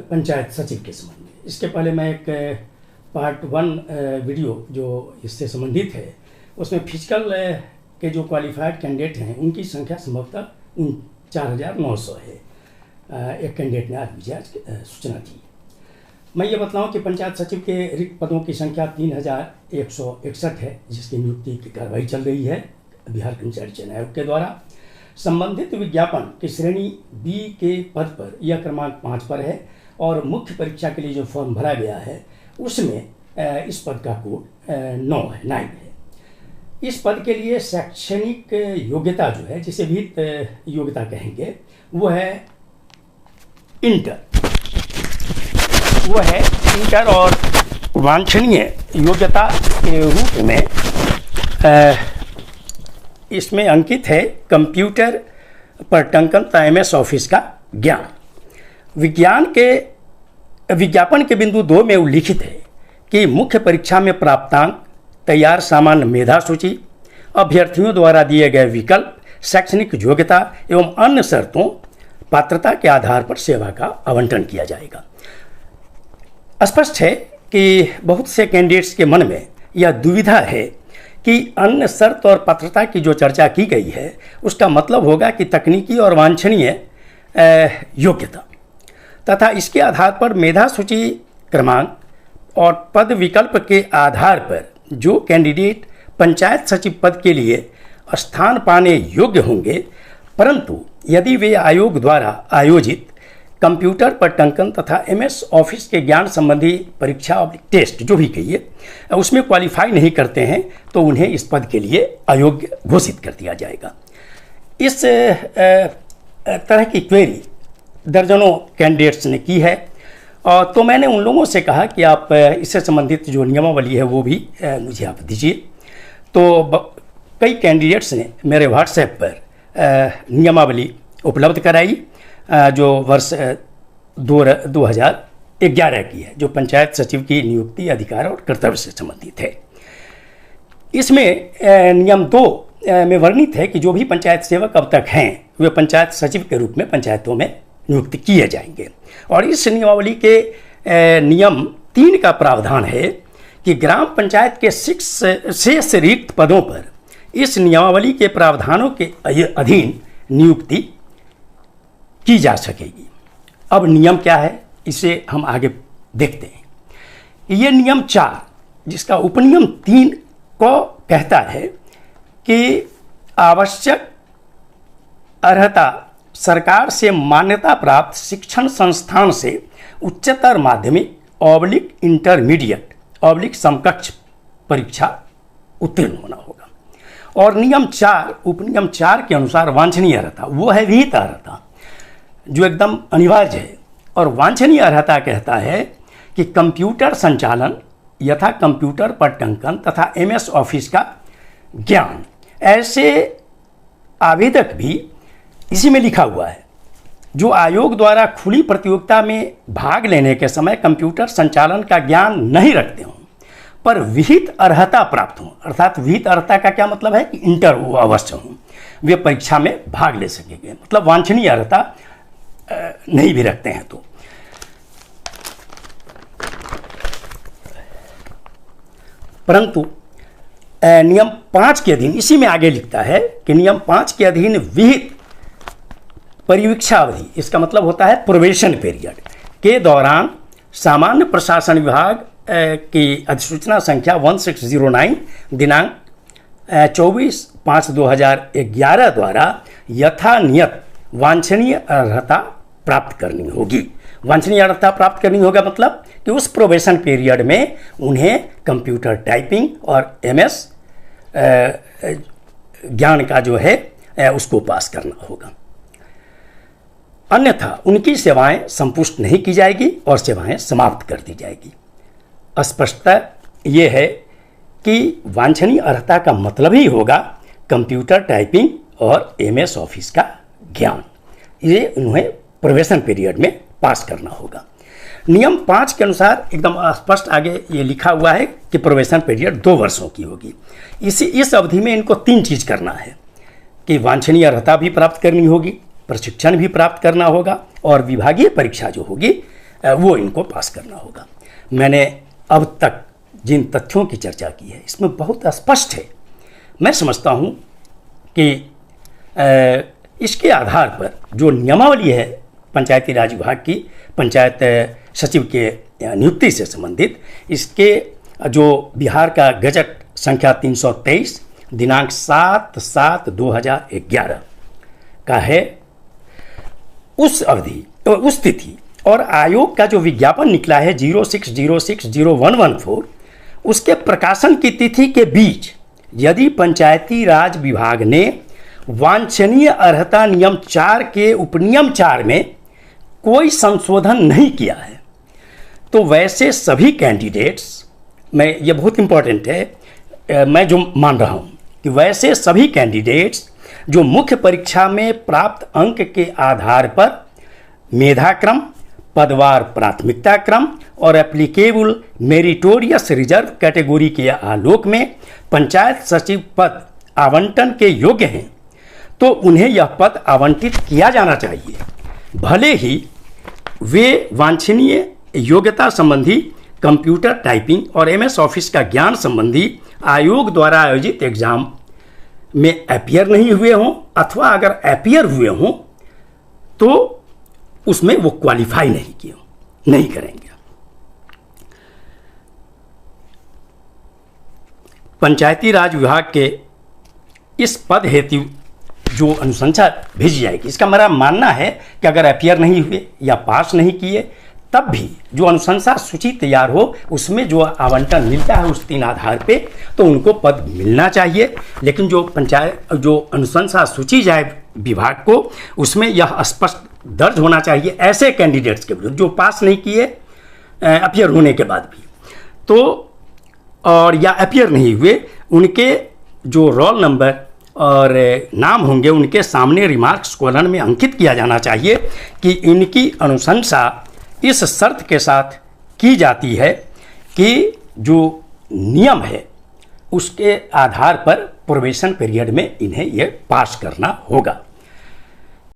पंचायत सचिव के संबंध में। इसके पहले मैं एक पार्ट 1 वीडियो जो इससे संबंधित है उसमें फिजिकल के जो क्वालिफाइड कैंडिडेट हैं उनकी संख्या संभवतः 4900 है। एक कैंडिडेट ने आज मुझे सूचना दी। मैं ये बतलाऊं कि पंचायत सचिव के रिक्त पदों की संख्या 3161 है, जिसकी नियुक्ति की कार्रवाई चल रही है बिहार कर्मचारी चयन आयोग के द्वारा। संबंधित विज्ञापन की श्रेणी बी के पद पर यह क्रमांक 5 पर है और मुख्य परीक्षा के लिए जो फॉर्म भरा गया है उसमें इस पद का कोड 9 है। इस पद के लिए शैक्षणिक योग्यता जो है, जिसे भी योग्यता कहेंगे, वो है इंटर। और वांछनीय योग्यता के रूप में इसमें अंकित है कंप्यूटर पर टंकन MS ऑफिस का ज्ञान। विज्ञापन के बिंदु 2 में उल्लिखित है कि मुख्य परीक्षा में प्राप्तांक, तैयार सामान्य मेधा सूची, अभ्यर्थियों द्वारा दिए गए विकल्प, शैक्षणिक योग्यता एवं अन्य शर्तों पात्रता के आधार पर सेवा का आवंटन किया जाएगा। स्पष्ट है कि बहुत से कैंडिडेट्स के मन में यह दुविधा है कि अन्य शर्त और पात्रता की जो चर्चा की गई है उसका मतलब होगा कि तकनीकी और वांछनीय योग्यता तथा इसके आधार पर मेधा सूची क्रमांक और पद विकल्प के आधार पर जो कैंडिडेट पंचायत सचिव पद के लिए स्थान पाने योग्य होंगे, परंतु यदि वे आयोग द्वारा आयोजित कंप्यूटर पर टंकन तथा MS ऑफिस के ज्ञान संबंधी परीक्षा और टेस्ट जो भी कहिए उसमें क्वालिफाई नहीं करते हैं तो उन्हें इस पद के लिए अयोग्य घोषित कर दिया जाएगा। इस तरह की क्वेरी दर्जनों कैंडिडेट्स ने की है और तो मैंने उन लोगों से कहा कि आप इससे संबंधित जो नियमावली है वो भी मुझे आप दीजिए। तो कई कैंडिडेट्स ने मेरे व्हाट्सएप पर नियमावली उपलब्ध कराई जो वर्ष 2011 की है, जो पंचायत सचिव की नियुक्ति, अधिकार और कर्तव्य से संबंधित है। इसमें नियम 2 में वर्णित है कि जो भी पंचायत सेवक अब तक हैं वे पंचायत सचिव के रूप में पंचायतों में नियुक्त किए जाएंगे। और इस नियमावली के नियम 3 का प्रावधान है कि ग्राम पंचायत के शेष रिक्त पदों पर इस नियमावली के प्रावधानों के अधीन नियुक्ति की जा सकेगी। अब नियम क्या है इसे हम आगे देखते हैं। ये नियम 4 जिसका उपनियम 3 को कहता है कि आवश्यक अर्हता सरकार से मान्यता प्राप्त शिक्षण संस्थान से उच्चतर माध्यमिक / इंटरमीडिएट / समकक्ष परीक्षा उत्तीर्ण होना होगा। और नियम 4 उपनियम 4 के अनुसार वांछनीय अर्हता वो है विहित अर्हता जो एकदम अनिवार्य है। और वांछनीय अर्हता कहता है कि कंप्यूटर संचालन यथा कंप्यूटर पर टंकन तथा MS ऑफिस का ज्ञान। ऐसे आवेदक भी इसी में लिखा हुआ है जो आयोग द्वारा खुली प्रतियोगिता में भाग लेने के समय कंप्यूटर संचालन का ज्ञान नहीं रखते हों पर विहित अर्हता प्राप्त हों। अर्थात विहित अर्हता का क्या मतलब है कि इंटर वो अवश्य हों, वे परीक्षा में भाग ले सकेंगे। मतलब वांछनीय अर्हता नहीं भी रखते हैं तो। परंतु नियम 5 के अधीन इसी में आगे लिखता है कि नियम 5 के अधीन विहित परिवीक्षा अवधि, इसका मतलब होता है प्रोबेशन पीरियड के दौरान सामान्य प्रशासन विभाग की अधिसूचना संख्या 1609 दिनांक 24/5/2011 द्वारा यथानियत वांछनीय अर्हता प्राप्त करनी होगी। वांछनीय अर्हता प्राप्त करनी होगा मतलब कि उस प्रोबेशन पीरियड में उन्हें कंप्यूटर टाइपिंग और MS ज्ञान का जो है उसको पास करना होगा। अन्यथा उनकी सेवाएं संपुष्ट नहीं की जाएगी और सेवाएं समाप्त कर दी जाएगी। स्पष्टता ये है कि वांछनीय अर्हता का मतलब ही होगा कंप्यूटर टाइपिंग और MS ऑफिस का ज्ञान। ये उन्हें प्रोबेशन पीरियड में पास करना होगा। नियम 5 के अनुसार एकदम स्पष्ट आगे ये लिखा हुआ है कि प्रोबेशन पीरियड 2 वर्षों की होगी। इस अवधि में इनको 3 चीज़ करना है कि वांछनीय अर्हता भी प्राप्त करनी होगी, प्रशिक्षण भी प्राप्त करना होगा और विभागीय परीक्षा जो होगी वो इनको पास करना होगा। मैंने अब तक जिन तथ्यों की चर्चा की है इसमें बहुत स्पष्ट है। मैं समझता हूँ कि इसके आधार पर जो नियमावली है पंचायती राज विभाग की, पंचायत सचिव के नियुक्ति से संबंधित, इसके जो बिहार का गजट संख्या 323 दिनांक 7/7/2011 का है, उस अवधि उस तिथि और आयोग का जो विज्ञापन निकला है 06060114, उसके प्रकाशन की तिथि के बीच यदि पंचायती राज विभाग ने वांछनीय अर्हता नियम 4 के उपनियम 4 में कोई संशोधन नहीं किया है तो वैसे सभी कैंडिडेट्स, ये बहुत इंपॉर्टेंट है, मैं जो मान रहा हूँ कि वैसे सभी कैंडिडेट्स जो मुख्य परीक्षा में प्राप्त अंक के आधार पर मेधाक्रम, पदवार प्राथमिकता क्रम और एप्लीकेबल मेरिटोरियस रिजर्व कैटेगरी के आलोक में पंचायत सचिव पद आवंटन के योग्य हैं तो उन्हें यह पद आवंटित किया जाना चाहिए, भले ही वे वांछनीय योग्यता संबंधी कंप्यूटर टाइपिंग और MS ऑफिस का ज्ञान संबंधी आयोग द्वारा आयोजित एग्जाम में अपीयर नहीं हुए हों, अथवा अगर अपीयर हुए हों तो उसमें वो क्वालिफाई नहीं करेंगे। पंचायती राज विभाग के इस पद हेतु जो अनुशंसा भेजी जाएगी, इसका मेरा मानना है कि अगर अपीयर नहीं हुए या पास नहीं किए तब भी जो अनुशंसा सूची तैयार हो उसमें जो आवंटन मिलता है उस 3 आधार पे तो उनको पद मिलना चाहिए। लेकिन जो अनुशंसा सूची जाए विभाग को, उसमें यह स्पष्ट दर्ज होना चाहिए ऐसे कैंडिडेट्स के विरुद्ध जो पास नहीं किए अपीयर होने के बाद भी, तो और या अपीयर नहीं हुए, उनके जो रोल नंबर और नाम होंगे उनके सामने रिमार्क्स कॉलम में अंकित किया जाना चाहिए कि इनकी अनुशंसा इस शर्त के साथ की जाती है कि जो नियम है उसके आधार पर प्रोबेशन पीरियड में इन्हें ये पास करना होगा।